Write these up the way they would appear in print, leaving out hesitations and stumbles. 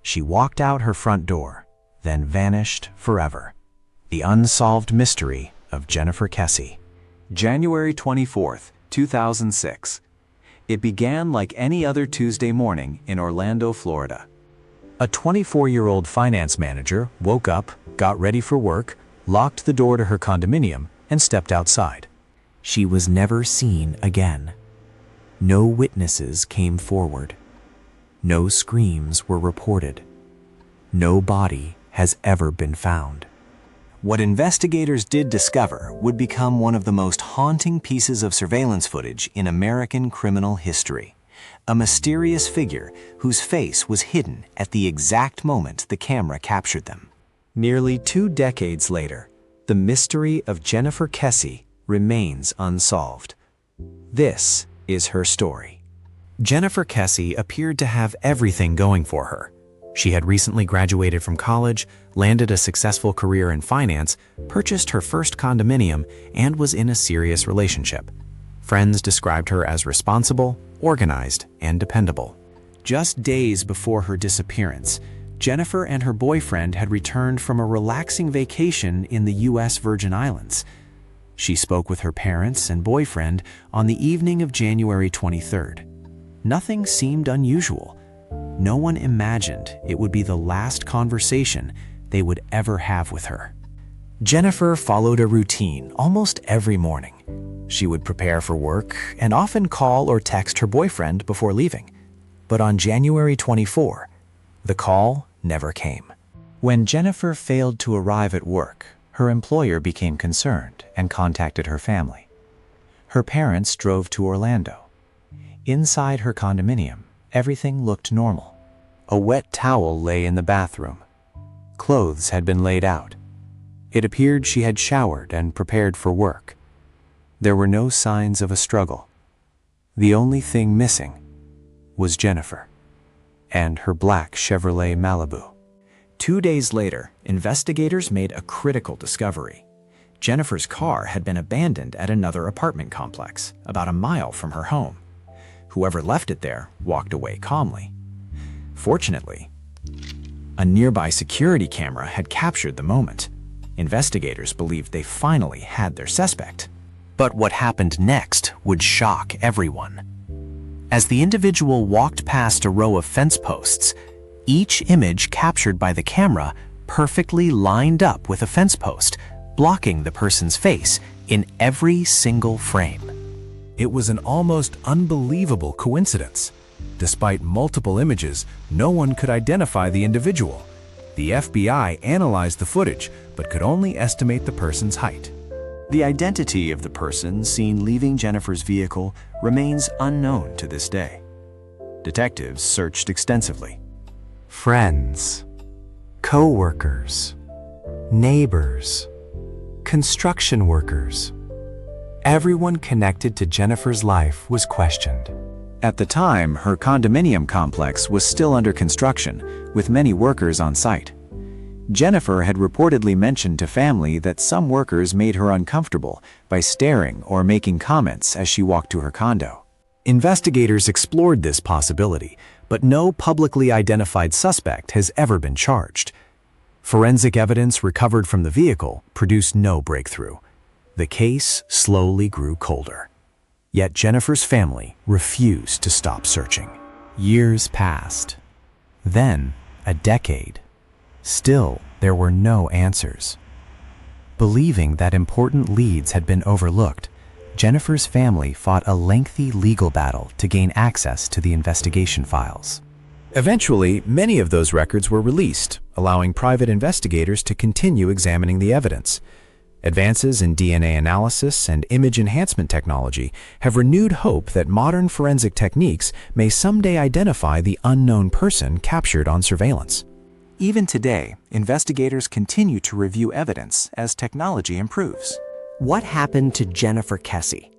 She walked out her front door, then vanished forever. The unsolved mystery of Jennifer Kessie. January 24th, 2006. It began like any other Tuesday morning in Orlando, Florida. A 24-year-old finance manager woke up, got ready for work, locked the door to her condominium, and stepped outside. She was never seen again. No witnesses came forward. No screams were reported. No body has ever been found. What investigators did discover would become one of the most haunting pieces of surveillance footage in American criminal history. A mysterious figure whose face was hidden at the exact moment the camera captured them. Nearly 2 decades later, the mystery of Jennifer Kessie remains unsolved. This is her story. Jennifer Kessie appeared to have everything going for her. She had recently graduated from college, landed a successful career in finance, purchased her first condominium, and was in a serious relationship. Friends described her as responsible, organized, and dependable. Just days before her disappearance, Jennifer and her boyfriend had returned from a relaxing vacation in the U.S. Virgin Islands. She spoke with her parents and boyfriend on the evening of January 23rd. Nothing seemed unusual. No one imagined it would be the last conversation they would ever have with her. Jennifer followed a routine almost every morning. She would prepare for work and often call or text her boyfriend before leaving. But on January 24, the call never came. When Jennifer failed to arrive at work, her employer became concerned and contacted her family. Her parents drove to Orlando. Inside her condominium, everything looked normal. A wet towel lay in the bathroom. Clothes had been laid out. It appeared she had showered and prepared for work. There were no signs of a struggle. The only thing missing was Jennifer and her black Chevrolet Malibu. 2 days later, investigators made a critical discovery. Jennifer's car had been abandoned at another apartment complex, about a mile from her home. Whoever left it there walked away calmly. Fortunately, a nearby security camera had captured the moment. Investigators believed they finally had their suspect. But what happened next would shock everyone. As the individual walked past a row of fence posts, each image captured by the camera perfectly lined up with a fence post, blocking the person's face in every single frame. It was an almost unbelievable coincidence. Despite multiple images, no one could identify the individual. The FBI analyzed the footage, but could only estimate the person's height. The identity of the person seen leaving Jennifer's vehicle remains unknown to this day. Detectives searched extensively. Friends, co-workers, neighbors, construction workers. Everyone connected to Jennifer's life was questioned. At the time, her condominium complex was still under construction, with many workers on site. Jennifer had reportedly mentioned to family that some workers made her uncomfortable by staring or making comments as she walked to her condo. Investigators explored this possibility, but no publicly identified suspect has ever been charged. Forensic evidence recovered from the vehicle produced no breakthrough. The case slowly grew colder. Yet Jennifer's family refused to stop searching. Years passed. Then, a decade. Still, there were no answers. Believing that important leads had been overlooked, Jennifer's family fought a lengthy legal battle to gain access to the investigation files. Eventually, many of those records were released, allowing private investigators to continue examining the evidence. Advances in DNA analysis and image enhancement technology have renewed hope that modern forensic techniques may someday identify the unknown person captured on surveillance. Even today, investigators continue to review evidence as technology improves. What happened to Jennifer Kessie?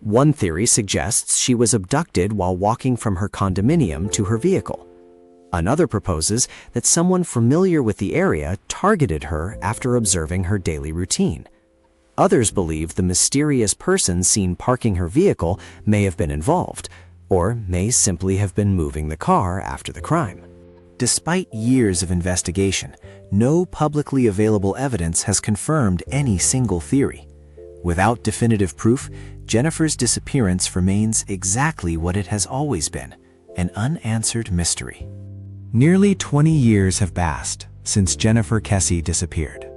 One theory suggests she was abducted while walking from her condominium to her vehicle. Another proposes that someone familiar with the area targeted her after observing her daily routine. Others believe the mysterious person seen parking her vehicle may have been involved, or may simply have been moving the car after the crime. Despite years of investigation, no publicly available evidence has confirmed any single theory. Without definitive proof, Jennifer's disappearance remains exactly what it has always been, an unanswered mystery. Nearly 20 years have passed since Jennifer Kessie disappeared.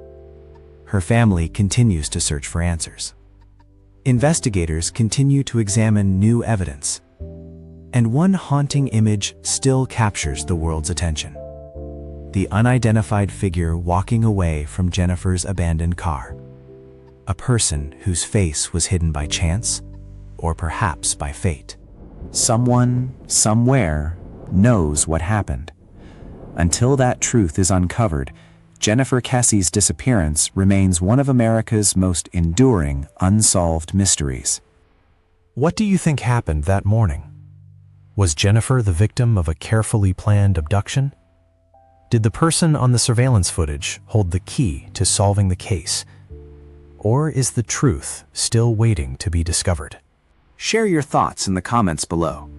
Her family continues to search for answers. Investigators continue to examine new evidence, and one haunting image still captures the world's attention: the unidentified figure walking away from Jennifer's abandoned car. A person whose face was hidden by chance, or perhaps by fate. Someone, somewhere, knows what happened. Until that truth is uncovered, Jennifer Kessie's disappearance remains one of America's most enduring unsolved mysteries. What do you think happened that morning? Was Jennifer the victim of a carefully planned abduction? Did the person on the surveillance footage hold the key to solving the case? Or is the truth still waiting to be discovered? Share your thoughts in the comments below.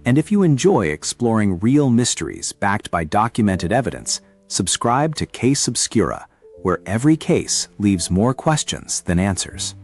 And if you enjoy exploring real mysteries backed by documented evidence, subscribe to Case Obscura, where every case leaves more questions than answers.